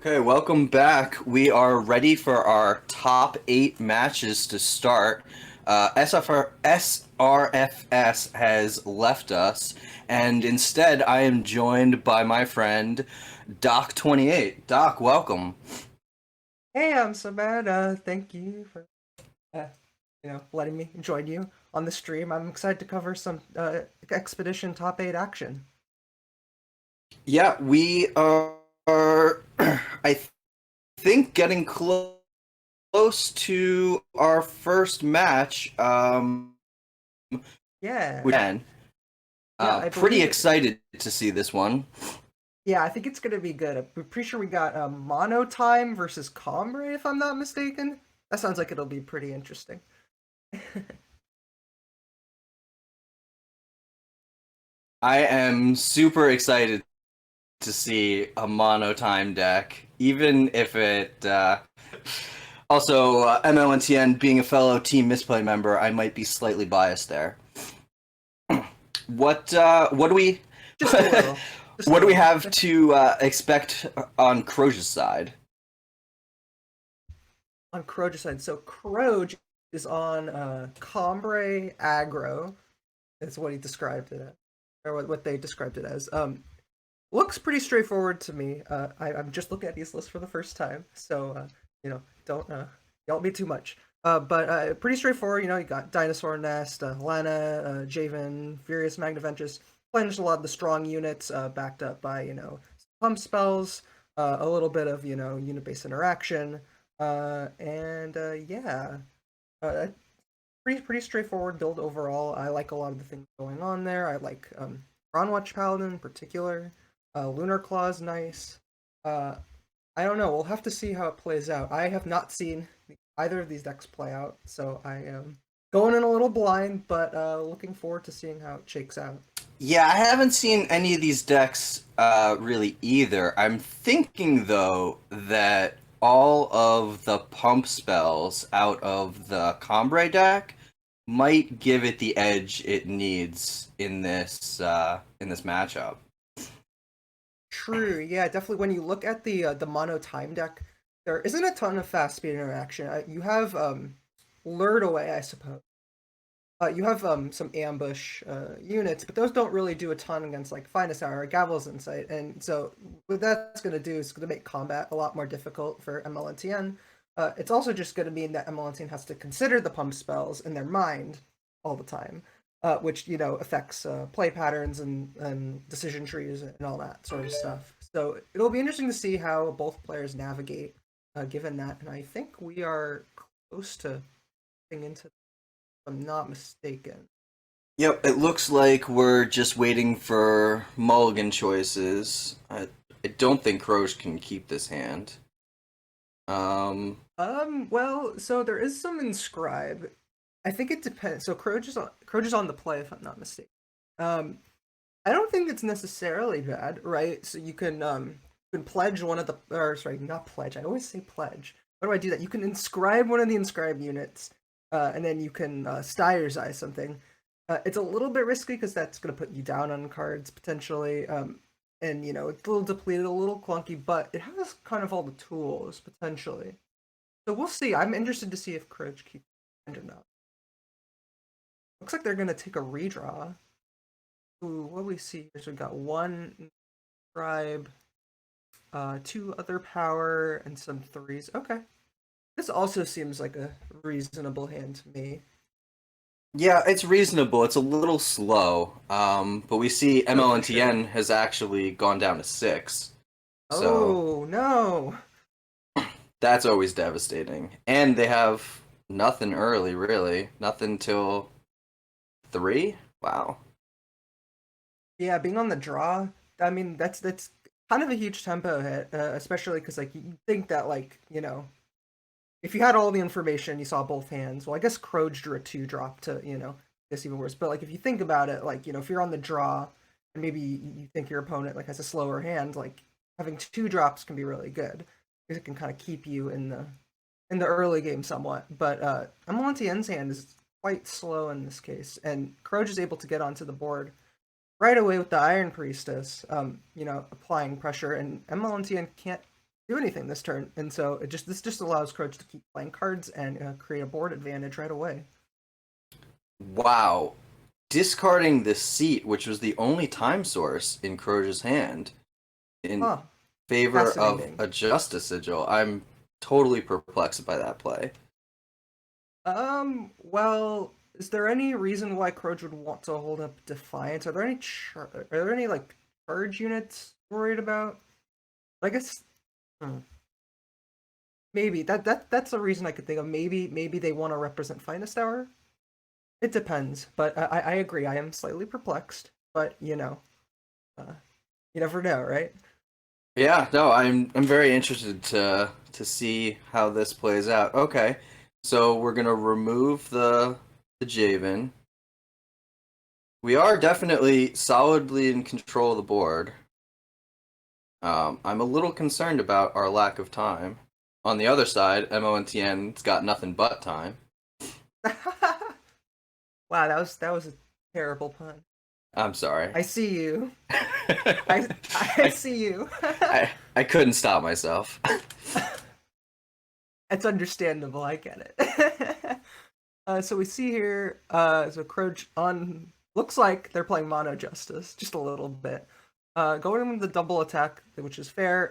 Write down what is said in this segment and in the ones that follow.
Okay, welcome back. We are ready for our top 8 matches to start. SRFS has left us, and instead I am joined by my friend Doc28. Doc, welcome. Hey, I'm so bad. Thank you for uh, letting me join you on the stream. I'm excited to cover some Expedition Top 8 action. Yeah, we are, I think, getting close to our first match. We Yeah, can. yeah, I Pretty believe. excited to see this one. Yeah, I think it's gonna be good. I'm pretty sure we got Mono Time versus Combre, if I'm not mistaken. That sounds like it'll be pretty interesting. I am super excited to see a mono time deck, even if it. Also, mlntn being a fellow team misplay member, I might be slightly biased there. What do we Just a little, just a what do we little. have to expect on Kroge's side? On Kroge's side, so Kroge is on Combre aggro. Is what he described it as, or what they described it as. Looks pretty straightforward to me. I'm just looking at these lists for the first time, so don't yell at me too much. But pretty straightforward. You got Dinosaur Nest, Lana, Javen, Furious Magniventus. Playing just a lot of the strong units, backed up by pump spells, a little bit of unit based interaction, and yeah, uh, pretty straightforward build overall. I like a lot of the things going on there. I like Watch Paladin in particular. Lunar Claw is nice. Uh, I don't know. We'll have to see how it plays out. I have not seen either of these decks play out, so I am going in a little blind, but looking forward to seeing how it shakes out. Yeah, I haven't seen any of these decks really either. I'm thinking though that all of the pump spells out of the Combre deck might give it the edge it needs in this matchup. True, yeah, definitely. When you look at the mono time deck, there isn't a ton of fast speed interaction. You have lured away, I suppose. You have some ambush units, but those don't really do a ton against like Finest Hour or Gavel's Insight, and so what that's going to do is going to make combat a lot more difficult for mlntn. It's also just going to mean that mlntn has to consider the pump spells in their mind all the time, which affects play patterns and decision trees and all that sort of stuff. So it'll be interesting to see how both players navigate, given that, and I think we are close to getting into, if I'm not mistaken. Yep, it looks like we're just waiting for mulligan choices. I don't think Croge can keep this hand. Well, so there is some inscribe. I think it depends. So Croge is on the play, if I'm not mistaken. Um, I don't think it's necessarily bad, right? So you can pledge one of the, or sorry, not pledge. I always say pledge. What do I do that? You can inscribe one of the inscribe units, and then you can Steyer's Eye something. It's a little bit risky because that's going to put you down on cards potentially. And it's a little depleted, a little clunky, but it has kind of all the tools potentially. So we'll see. I'm interested to see if Courage keeps it or not. Looks like they're gonna take a redraw. Ooh, what do we see here? So we got one tribe, two other power, and some threes. Okay. This also seems like a reasonable hand to me. Yeah, it's reasonable. It's a little slow, but we see Oh, for sure. MLNTN has actually gone down to 6, so Oh no. that's always devastating. And they have nothing early, really. Nothing till 3? Wow. Yeah, being on the draw. I mean, that's kind of a huge tempo hit, especially because like you think that like if you had all the information, you saw both hands. Well, I guess Croge drew a two drop to, this even worse. But like if you think about it, like, if you're on the draw and maybe you think your opponent like has a slower hand, like having two drops can be really good because it can kind of keep you in the early game somewhat. But Amontillon's hand is quite slow in this case, and Croge is able to get onto the board right away with the Iron Priestess, applying pressure, and Amontillon can't do anything this turn, and so this just allows Croach to keep playing cards and create a board advantage right away. Wow. Discarding the seat, which was the only time source in Kroge's hand, in Huh. favor of Fascinating. a Justice Sigil. I'm totally perplexed by that play. Well, is there any reason why Croge would want to hold up Defiance? Are there any like charge units worried about? I guess hmm, maybe that's a reason I could think of. Maybe they want to represent Finest Hour. It depends, but I agree. I am slightly perplexed, but uh, you never know, right? Yeah, no, I'm very interested to see how this plays out. Okay. So we're gonna remove the Javen. We are definitely solidly in control of the board. I'm a little concerned about our lack of time. On the other side, mlntn's got nothing but time. Wow, that was a terrible pun. I'm sorry. I see you. I I, see you. I couldn't stop myself. It's understandable. I get it. So we see here, so Croach on looks like they're playing Mono Justice just a little bit. Going with the double attack, which is fair.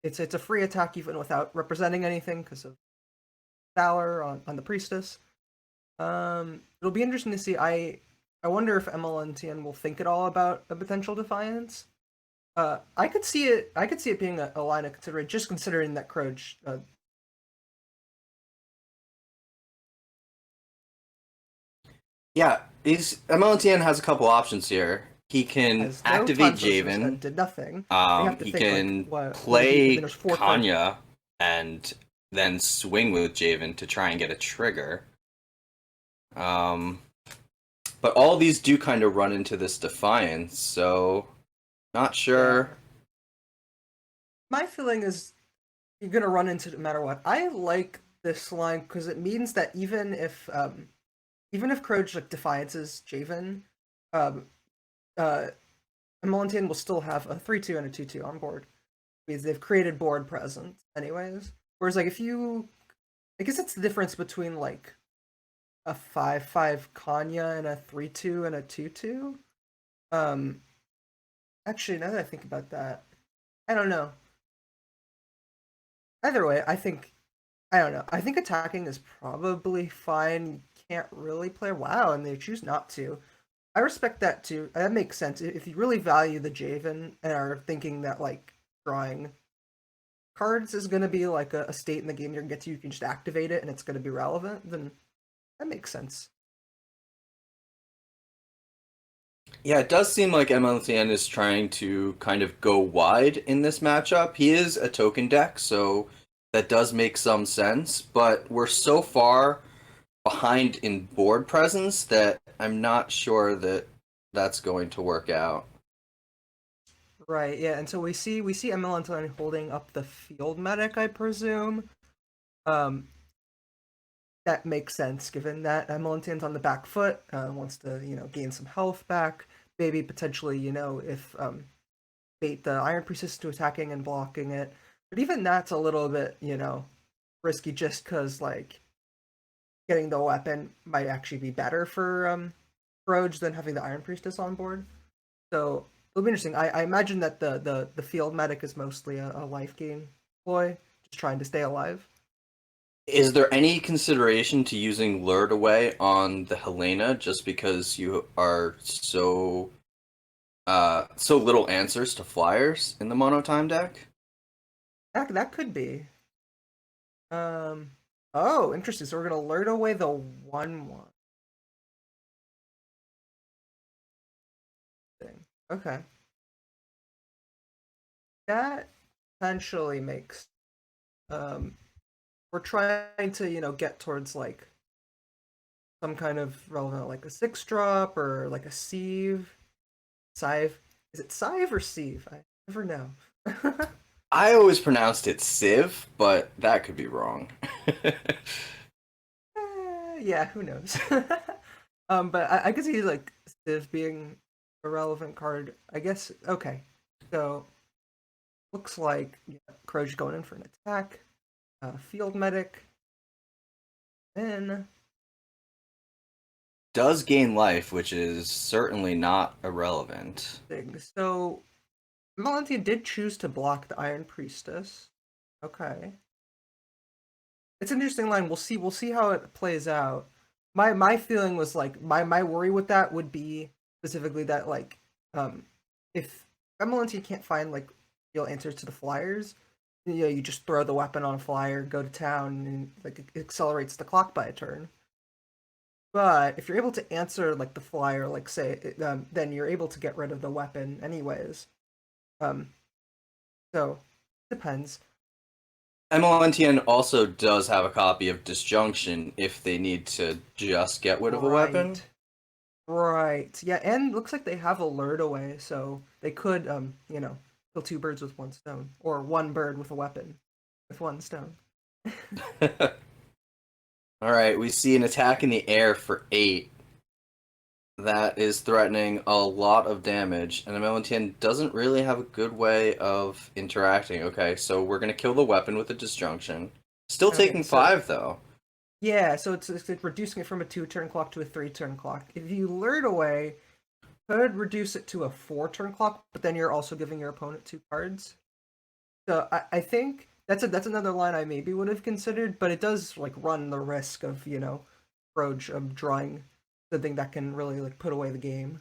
It's a free attack even without representing anything because of Valor on the Priestess. It'll be interesting to see. I wonder if mlntn will think at all about a potential Defiance. I could see it. I could see it being a line of consideration, just considering that Croach. Yeah, he's mlntn has a couple options here. He can Has no activate time sources Javen. and did nothing. We have to He think like can what if he? I mean, play there's four cards. Kanya and then swing with Javen to try and get a trigger. Um, but all these do kind of run into this Defiance, so not Yeah. sure. My feeling is you're gonna run into it no matter what. I like this line because it means that even if Croge like defiances Javen, um uh Mlntn will still have a 3/2 and a 2/2 on board because they've created board presence anyways. Whereas like if you I guess it's the difference between like a 5/5 Kanya and a 3/2 and a 2/2. Um Actually now that I think about that, I don't know. Either way, I don't know. I think attacking is probably fine. You can't really play WoW, and they choose not to. I respect that too. That makes sense. If you really value the Javen and are thinking that like drawing cards is going to be like a state in the game you're going to get to, you can just activate it and it's going to be relevant, then that makes sense. Yeah, it does seem like MLTN is trying to kind of go wide in this matchup. He is a token deck, so that does make some sense, but we're so far behind in board presence that I'm not sure that that's going to work out. Right, yeah, and so we see MLN holding up the field medic, I presume. Um, that makes sense given that Emmeline's on the back foot, wants to gain some health back. Maybe potentially if bait the Iron Priestess to attacking and blocking it. But even that's a little bit risky just because like getting the weapon might actually be better for Roge than having the Iron Priestess on board. So it'll be interesting. I imagine that the field medic is mostly a life gain ploy, just trying to stay alive. Is there any consideration to using Lured Away on the Helena just because you are so little answers to flyers in the monotime deck? That could be. Oh, interesting. So we're gonna lure away the 1/1 thing. Okay. That potentially makes we're trying to, get towards like some kind of relevant like a 6 drop or like a sieve. Sieve. Is it sieve or sieve? I never know. I always pronounced it Civ, but that could be wrong. Yeah, who knows? But I could see like Civ being a relevant card. I guess okay. So Looks like Kroge going in for an attack. Field medic. Then Does gain life, which is certainly not irrelevant. thing. So mlntn did choose to block the Iron Priestess. Okay. It's an interesting line. We'll see how it plays out. My feeling was like my worry with that would be specifically that like if mlntn can't find like real answers to the flyers, you just throw the weapon on a flyer, go to town, and like it accelerates the clock by a turn. But if you're able to answer like the flyer, like say, then you're able to get rid of the weapon anyways. Um, so depends. mlntn also does have a copy of Disjunction if they need to just get rid of a weapon. Right, right, yeah, and looks like they have alert away, so they could, kill two birds with one stone, or one bird with a weapon with one stone. Alright, we see an attack in the air for 8. That is threatening a lot of damage, and mlntn doesn't really have a good way of interacting. Okay, so we're gonna kill the weapon with a Disjunction. Still Okay, taking so 5, though. yeah, so it's reducing it from a 2-turn clock to a 3-turn clock. If you lured away, could reduce it to a 4-turn clock, but then you're also giving your opponent 2 cards. So I think that's another line I maybe would have considered, but it does like run the risk of Roach drawing something that can really like put away the game.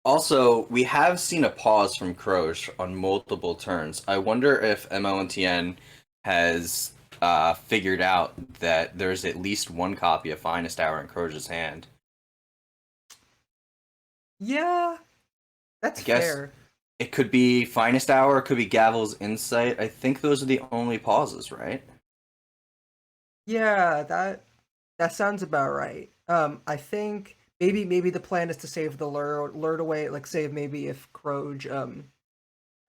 Also, we have seen a pause from Kroge on multiple turns. I wonder if mlntn has figured out that there's at least one copy of Finest Hour in Kroge's hand. Yeah, I that's guess fair. it could be Finest Hour, it could be Gavel's Insight. I think those are the only pauses, right? Yeah, that sounds about right. I think maybe the plan is to save the lure away, like save maybe if Croge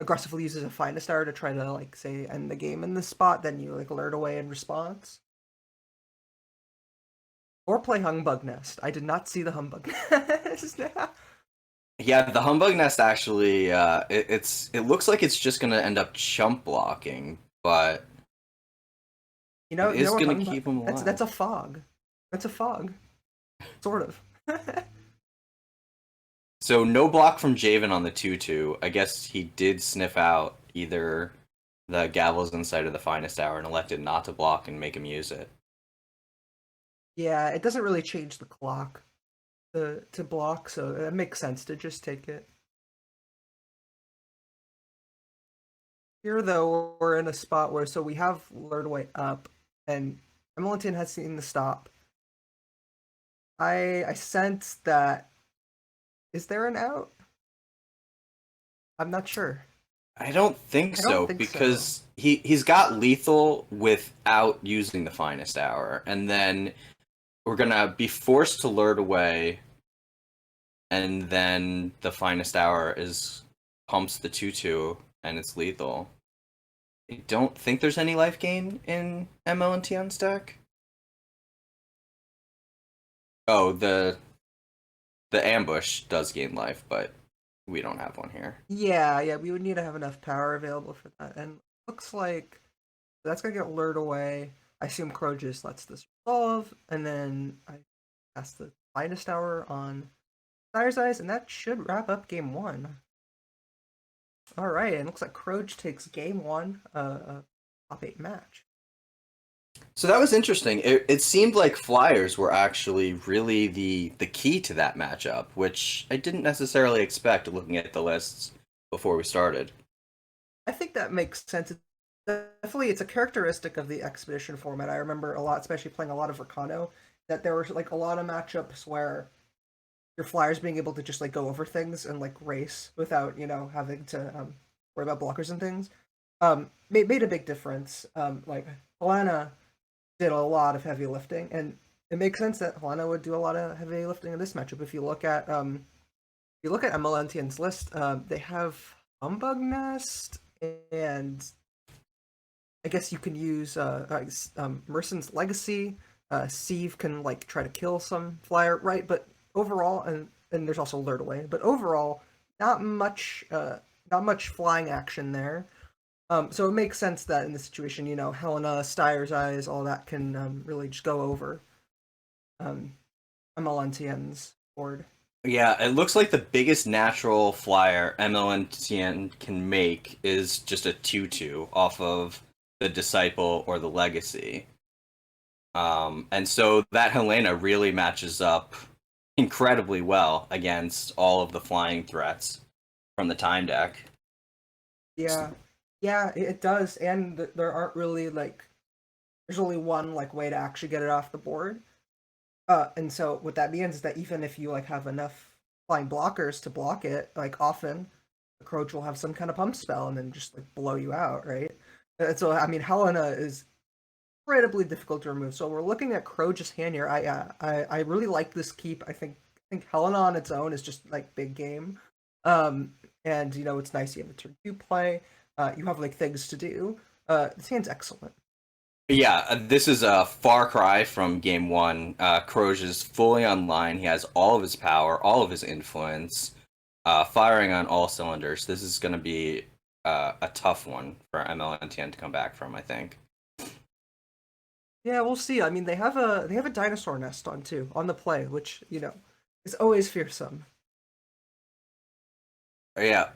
aggressively uses a finest hour to try to like say end the game in this spot, then you like alert away in response. Or play Humbug Nest. I did not see the Humbug Nest. Yeah, the Humbug Nest actually, it looks like it's just gonna end up chump blocking, but it You know is what gonna Humbug? keep him That's alive. a fog. That's a fog, sort of. So no block from Javen on the 2-2. I guess he did sniff out either the Gavel's Insight or the Finest Hour and elected not to block and make him use it. Yeah, it doesn't really change the clock to block, so it makes sense to just take it. Here, though, we're in a spot where so we have lured away up, and mlntn has seen the stop. I sense that. Is there an out? I'm not sure. I don't think I don't so think so. because he's got lethal without using the Finest Hour, and then we're gonna be forced to lure it away, and then the Finest Hour is pumps the 2-2 and it's lethal. I don't think there's any life gain in mlntn's deck. Oh, the ambush does gain life, but we don't have one here. Yeah, we would need to have enough power available for that, and looks like that's gonna get lured away. I assume Crow just lets this resolve, and then I cast the finest hour on Sire's Eyes, and that should wrap up game one. All right, and it looks like Croge takes game one, top 8 match. So that was interesting. It seemed like Flyers were actually really the key to that matchup, which I didn't necessarily expect looking at the lists before we started. I think that makes sense. Definitely, it's a characteristic of the expedition format. I remember a lot, especially playing a lot of Rakano, that there were like a lot of matchups where your flyers being able to just like go over things and like race without having to worry about blockers and things made a big difference. Like Helena did a lot of heavy lifting, and it makes sense that Helena would do a lot of heavy lifting in this matchup. If you look at mlntn's list, they have Humbug Nest, and I guess you can use Mercen's Legacy. Sieve can like try to kill some flyer, right? But overall, and there's also Lure Away. But overall, not much. not much flying action there. So it makes sense that in this situation, Helena, Steyer's Eyes, all that can really just go over um, mlntn's board. Yeah, it looks like the biggest natural flyer mlntn can make is just a 2/2 off of the Disciple or the Legacy. And so that Helena really matches up incredibly well against all of the flying threats from the time deck. Yeah, yeah, it does, and there aren't really there's only one way to actually get it off the board. And so what that means is that even if you have enough flying blockers to block it, often the Croach will have some kind of pump spell and then just blow you out, right? And so I mean, Helena is incredibly difficult to remove. So we're looking at Croge's hand here. I really like this keep. I think Helena on its own is just big game. Um, and it's nice you have a turn two play. You have things to do. This hand's excellent. Yeah, this is a far cry from game one. Kroge is fully online. He has all of his power, all of his influence, firing on all cylinders. This is going to be a tough one for MLNTN to come back from, I think. Yeah, we'll see. I mean, they have a dinosaur nest on the play, which is always fearsome. Yeah.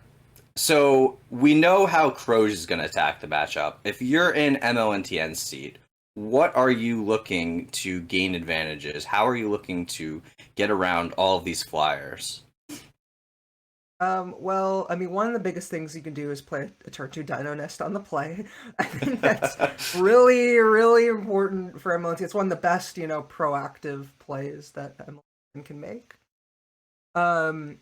So we know how Kroge is going to attack the matchup. If you're in MLNTN's seat, what are you looking to gain advantages? How are you looking to get around all of these flyers? Well, I mean, one of the biggest things you can do is play a turn two Dino Nest on the play. I think that's really, really important for MLNT. It's one of the best, proactive plays that MLNT can make. Um,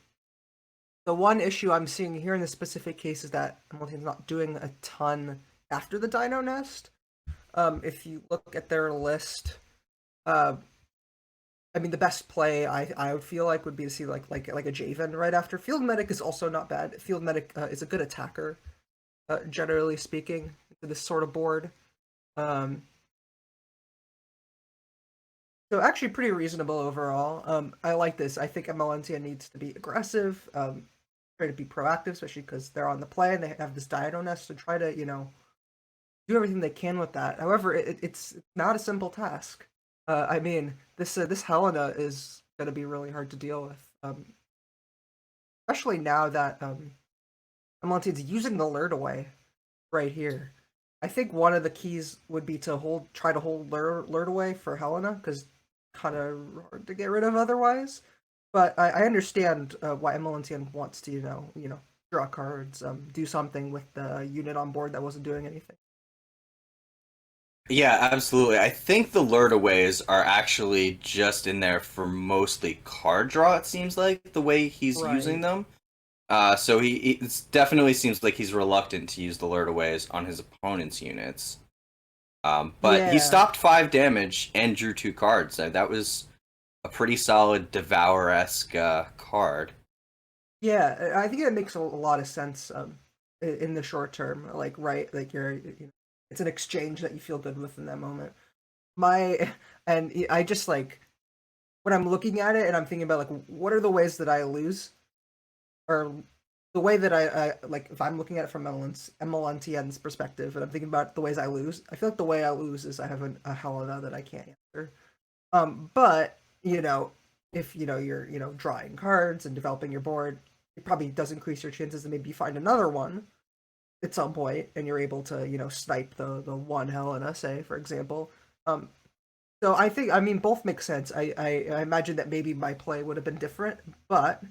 the one issue I'm seeing here in this specific case is that MLNT is not doing a ton after the Dino Nest. If you look at their list, uh, I mean, the best play I would feel would be to see like a Javen right after. Field Medic is also not bad. Field Medic is a good attacker, generally speaking, for this sort of board. Um, so actually pretty reasonable overall. I like this. I think MLNTN needs to be aggressive, try to be proactive, especially because they're on the play and they have this Dino Nest to try to do everything they can with that. However, it's not a simple task. I mean, this Helena is going to be really hard to deal with, especially now that Amonti's using the Lurd away right here. I think one of the keys would be to try to hold Lurd away for Helena, because kind of hard to get rid of otherwise. But I understand why MLNTN wants to draw cards, do something with the unit on board that wasn't doing anything. Yeah, absolutely. I think the Lurdaways are actually just in there for mostly card draw, it seems like, the way he's using Right. them. So it definitely seems like he's reluctant to use the Lurdaways on his opponent's units. But he Yeah. stopped 5 damage and drew 2 cards. That was a pretty solid Devour-esque card. Yeah, I think it makes a lot of sense in the short term. Right, it's an exchange that you feel good with in that moment. My and I just when I'm looking at it and I'm thinking about what are the ways that I lose, or the way that I if I'm looking at it from MLNTN's perspective and I'm thinking about the ways I lose, I feel like the way I lose is I have a Helena that I can't answer. But if you're drawing cards and developing your board, it probably does increase your chances that maybe you find another one at some point and you're able to snipe the one Helena, say for example. So I mean both make sense. I imagine that maybe my play would have been different, but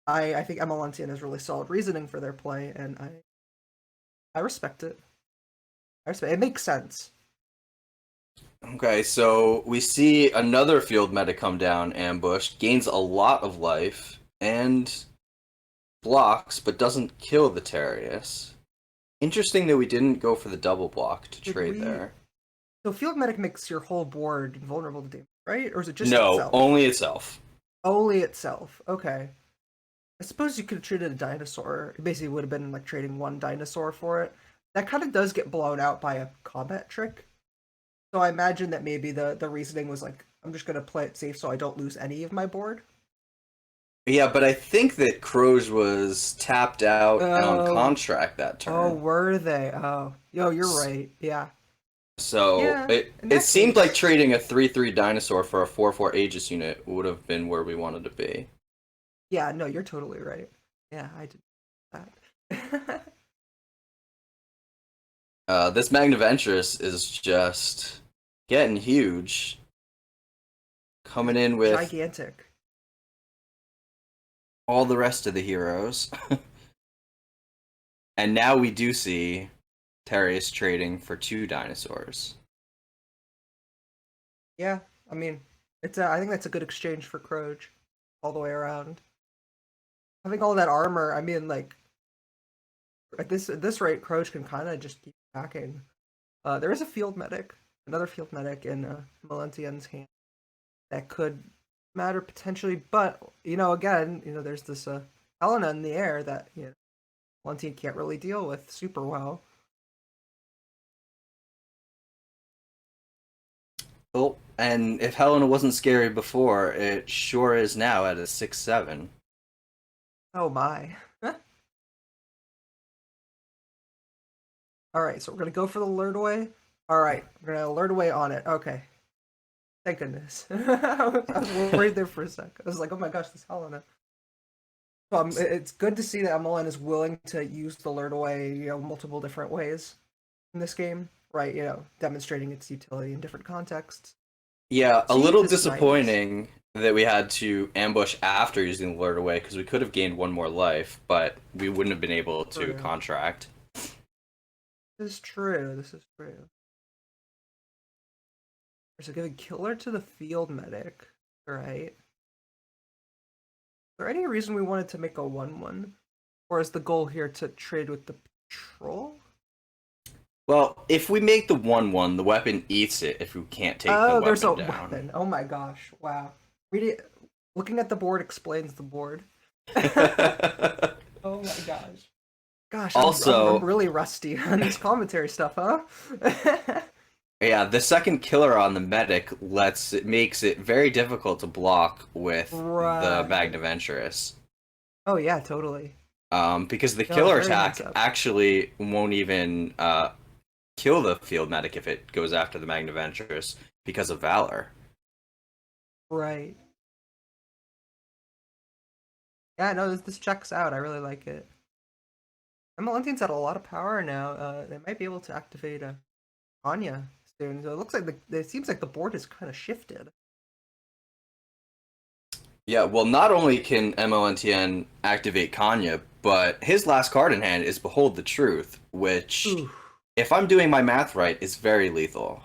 I think MLNTN has really solid reasoning for their play, and I respect it. I respect it. It makes sense. Okay, so we see another field meta come down, ambush, gains a lot of life, and blocks, but doesn't kill the Terrius. Interesting that we didn't go for the double block to Did trade we? there. So field medic makes your whole board vulnerable to damage, right? Or is it just No, itself? only itself. Only itself. Okay. I suppose you could have traded a dinosaur. It basically would have been like trading one dinosaur for it. That kind of does get blown out by a combat trick. So I imagine that maybe the reasoning was I'm just gonna play it safe so I don't lose any of my board. Yeah, but I think that Kroge was tapped out and on Oh, contract that oh, turn. were they? Oh, yo, you're S- right. Yeah, So yeah. it In it that seemed like case, trading a 3/3 dinosaur for a 4/4 Aegis unit would have been where we wanted to be. yeah, no, you're totally right. Yeah, I did that. This Magnaventress is just getting huge, coming It's in with gigantic. all the rest of the heroes. And now we do see Terrius trading for 2 dinosaurs. Yeah, I mean, I think that's a good exchange for Kroge, all the way around. Having all that armor, I mean, like at this rate, Kroge can kind of just keep attacking. There is a field medic, another field medic in mlntn's hand that could matter potentially, but again, there's this Helena in the air that mlntn can't really deal with super well. Oh, and if Helena wasn't scary before, it sure is now at a 6/7. Oh my. All right, so we're gonna go for the alert away. All right, we're gonna alert away on it. Okay, thank goodness. I was worried there for a sec. I was like, oh my gosh, this Helena. It's good to see that MLN is willing to use the alert away, multiple different ways in this game, right? Demonstrating its utility in different contexts. Yeah, a Siege little is nice. disappointing that we had to ambush after using the alert away because we could have gained 1 more life, but we wouldn't have been able to True. contract. This is true. This is true. So giving killer to the field medic, right? Is there any reason we wanted to make a 1/1? Or is the goal here to trade with the patrol? Well, if we make the 1/1, the weapon eats it if we can't take the Oh, there's a weapon down. weapon. Oh my gosh. Wow. Reading, looking at the board explains the board. Oh my gosh. Gosh, I'm Also, really rusty on this commentary stuff, huh? yeah, the second killer on the medic makes it very difficult to block with the Right. Magnaventurous. Oh yeah, totally. Because the No, killer very heads attack up. actually won't even kill the field medic if it goes after the Magnaventurous because of Valor. Right. Yeah, no, this checks out. I really like it. MLNT's had a lot of power now. They might be able to activate Anya soon. So it looks like it seems like the board has kind of shifted. Yeah, well, not only can mlntn activate Kanya, but his last card in hand is Behold the Truth, which, Ooh, if I'm doing my math right, is very lethal.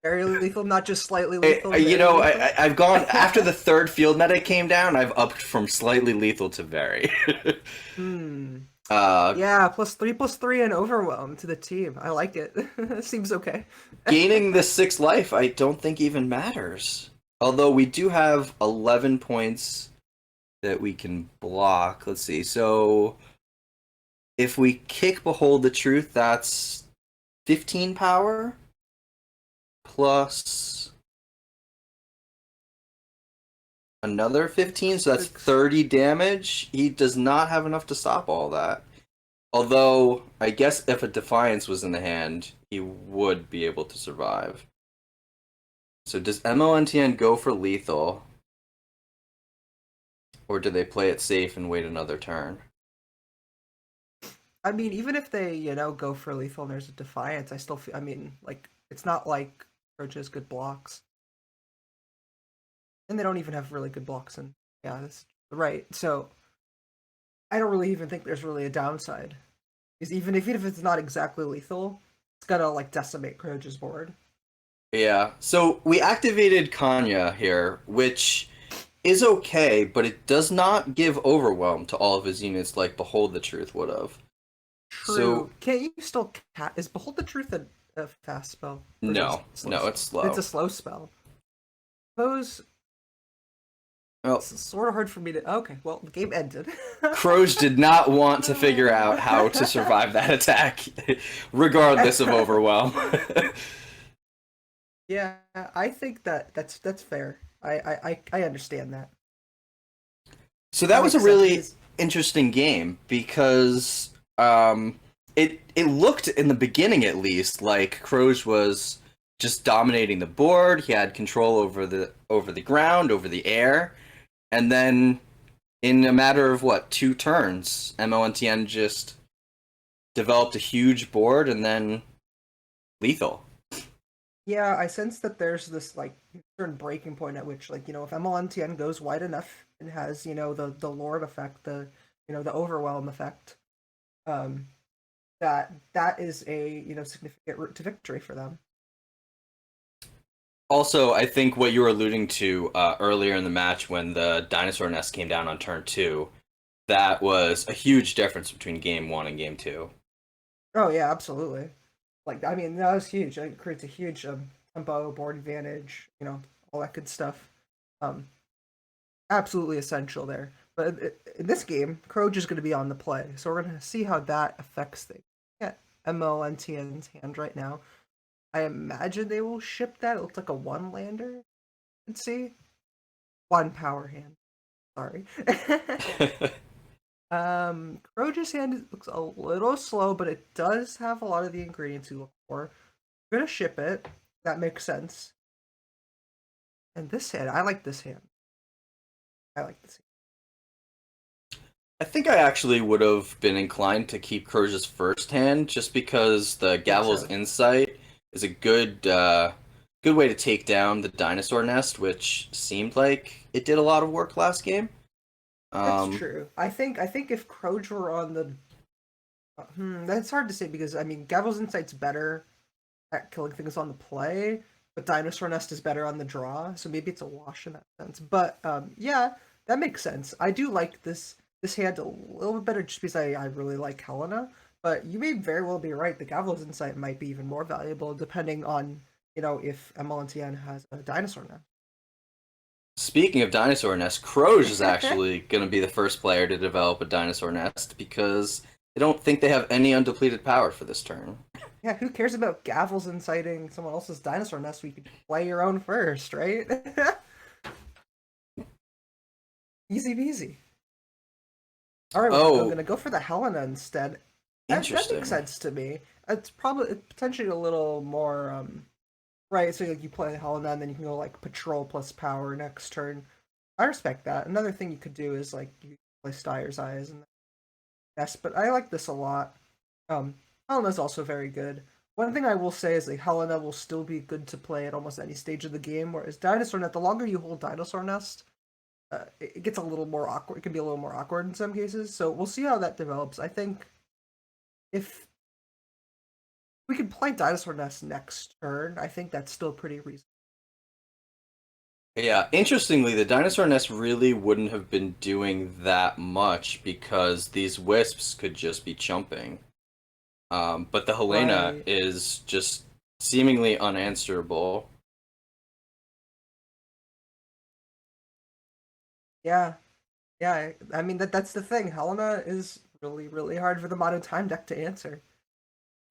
very lethal, not just slightly lethal, very lethal. I've gone after the third field medic came down. I've upped from slightly lethal to very. Hmm. uh, Yeah, +3/+3 and overwhelm to the team. I like it. Seems okay. Gaining the 6 life, I don't think even matters. Although we do have 11 points that we can block. Let's see. So if we kick Behold the Truth, that's 15 power plus another 15, so that's Six. 30 damage. He does not have enough to stop all that. Although, I guess if a Defiance was in the hand, he would be able to survive. So does MONTN go for lethal? Or do they play it safe and wait another turn? I mean, even if they, go for lethal and there's a defiance, I still feel. I mean, like it's not like Roach has good blocks, and they don't even have really good blocks. And yeah, that's right. So I don't really even think there's really a downside, because even if it's not exactly lethal, it's gonna like decimate Croge's board. Yeah, so we activated Kanya here, which is okay, but it does not give Overwhelm to all of his units like Behold the Truth would have. So, True. Can't you still is Behold the Truth a fast spell, or is it no, a slow no, it's spell? It's a slow. slow spell. Suppose Well, it's sort of hard for me to. Okay, well, the game ended. Croge did not want to figure out how to survive that attack, regardless of Overwhelm. Yeah, I think that's fair. I understand that. So That that was a makes sense really because interesting game because it looked in the beginning at least like Kroge was just dominating the board. He had control over the ground, over the air, and then in a matter of what, 2 turns, mlntn just developed a huge board and then lethal. yeah, I sense that there's this like certain breaking point at which like if mlntn goes wide enough and has the lord effect, the overwhelm effect, um that is a significant route to victory for them. Also, I think what you were alluding to earlier in the match when the dinosaur nest came down on turn 2, that was a huge difference between game 1 and game 2. Oh yeah, absolutely. Like I mean, that was huge. It creates a huge tempo, board advantage, all that good stuff. Um, Absolutely essential there. But in this game, Kroge is going to be on the play, so we're going to see how that affects things. Yeah, mlntn's hand right now. I imagine they will ship that. It looks like a one lander. Let's see, one power hand. Sorry. Kroge's hand looks a little slow, but it does have a lot of the ingredients you look for. We're gonna ship it. That makes sense. And this hand, I like this hand. I like this I think I actually would have been inclined to keep Kroge's first hand just because the hand. Gavel's Insight is a good way to take down the dinosaur nest, which seemed like it did a lot of work last game. That's Um, true. I think if Kroge were on the, that's hard to say because I mean Gavel's Insight's better at killing things on the play, but Dinosaur Nest is better on the draw, so maybe it's a wash in that sense. But yeah, that makes sense. I do like this hand a little bit better just because I really like Helena. But you may very well be right. The Gavel's Insight might be even more valuable depending on if MLNTN has a Dinosaur Nest. Speaking of dinosaur nest, Kroge is actually going to be the first player to develop a dinosaur nest because I don't think they have any undepleted power for this turn. Yeah, who cares about Gavel's inciting someone else's Dinosaur Nest? We could play your own first, right? Easy peasy. All right, I'm Oh, gonna go for the Helena instead. That makes interesting. sense to me. It's probably potentially a little more right. So like you play the Helena, and then you can go like Patrol plus Power next turn. I respect that. Another thing you could do is like you play Styre's Eyes and yes, but I like this a lot. Um, Helena's also very good. One thing I will say is like Helena will still be good to play at almost any stage of the game, whereas Dinosaur Nest, the longer you hold Dinosaur Nest, it gets a little more awkward. It can be a little more awkward in some cases. So we'll see how that develops. I think if we could play Dinosaur Nest next turn, I think that's still pretty reasonable. Yeah, interestingly, the dinosaur nest really wouldn't have been doing that much because these wisps could just be chumping. But the Helena Right. is just seemingly unanswerable. Yeah. Yeah. I mean that's the thing. Helena is really really hard for the modern time deck to answer.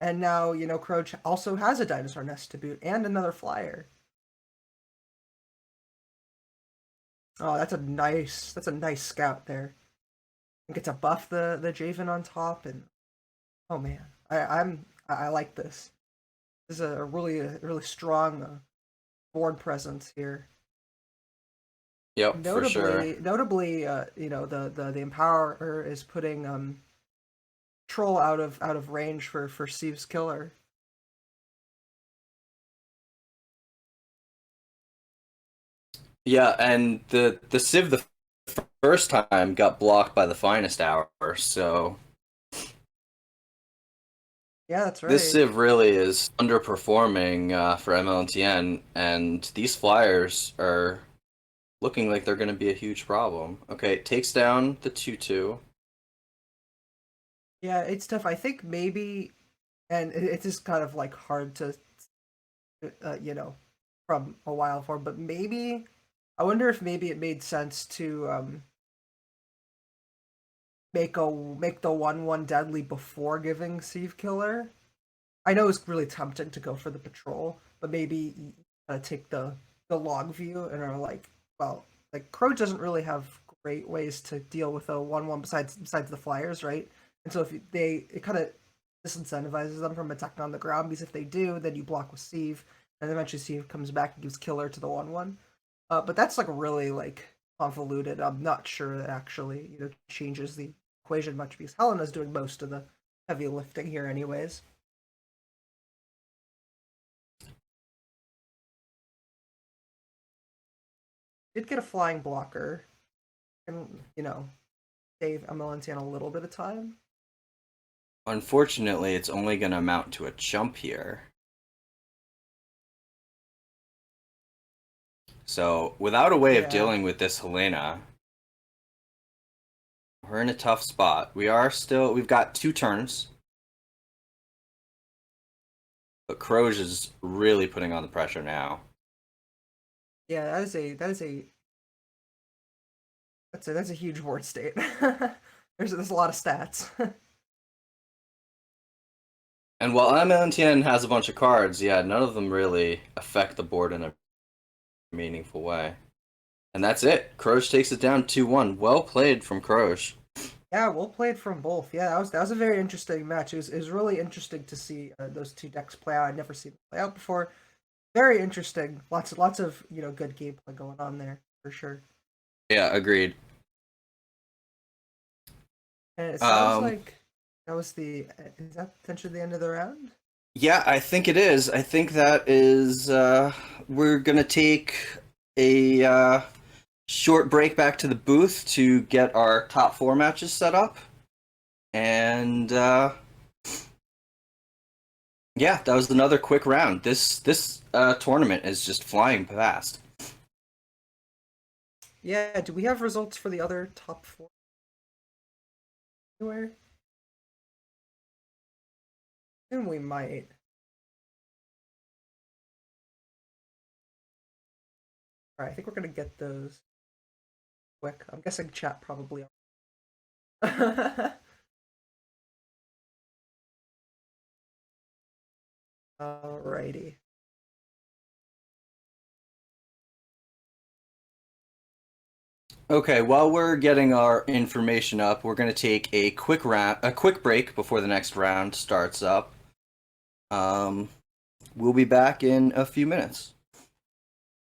And now Croach also has a Dinosaur Nest to boot and another flyer. Oh, that's a nice scout there. You get to buff the Javen on top, and oh man, I like this. This is a really strong board presence here. Yep, for sure. Notably, the Empower is putting Troll out of range for Steve's killer. Yeah, and the Civ the first time got blocked by the finest hour, so Yeah, that's this right. Civ really is underperforming for MLNTN, and these flyers are looking like they're going to be a huge problem. Okay, it takes down the 2-2. Yeah, it's tough. I think maybe, and it's just kind of like hard to, uh, you know, from a while for, but maybe I wonder if maybe it made sense to make the 1/1 deadly before giving Steve Killer. I know it's really tempting to go for the patrol, but maybe you take the log view and are like, well, like Crow doesn't really have great ways to deal with a 1-1 besides the flyers, right? And so if it kind of disincentivizes them from attacking on the ground, because if they do, then you block with Sieve, and eventually Sieve comes back and gives killer to the 1-1. But that's like really like convoluted. I'm not sure that actually changes the equation much because Helena's doing most of the heavy lifting here, anyways. Did get a flying blocker, and save mlntn a little bit of time. Unfortunately, it's only going to amount to a jump here. So, without a way of dealing with this Helena, we're in a tough spot. We've got 2 turns. But Kroge is really putting on the pressure now. Yeah, that's a huge board state. there's a lot of stats. And while mlntn has a bunch of cards, yeah, none of them really affect the board in a meaningful way. And that's it. Kroge takes it down 2-1. Well played from Kroge. Yeah, well played from both. Yeah, that was a very interesting match. It was really interesting to see those 2 decks play out. I'd never seen them play out before. Very interesting. Lots of good gameplay going on there for sure. Yeah, agreed. And it sounds like is that potentially the end of the round? Yeah, I think it is. I think that is. We're gonna take a short break back to the booth to get our top 4 matches set up, and yeah, that was another quick round. This tournament is just flying past. Yeah, do we have results for the other top 4? Anywhere? And we might. Alright, I think we're gonna get those quick. I'm guessing chat probably. Alrighty. Okay, while we're getting our information up, we're going to take a quick break before the next round starts up. We'll be back in a few minutes.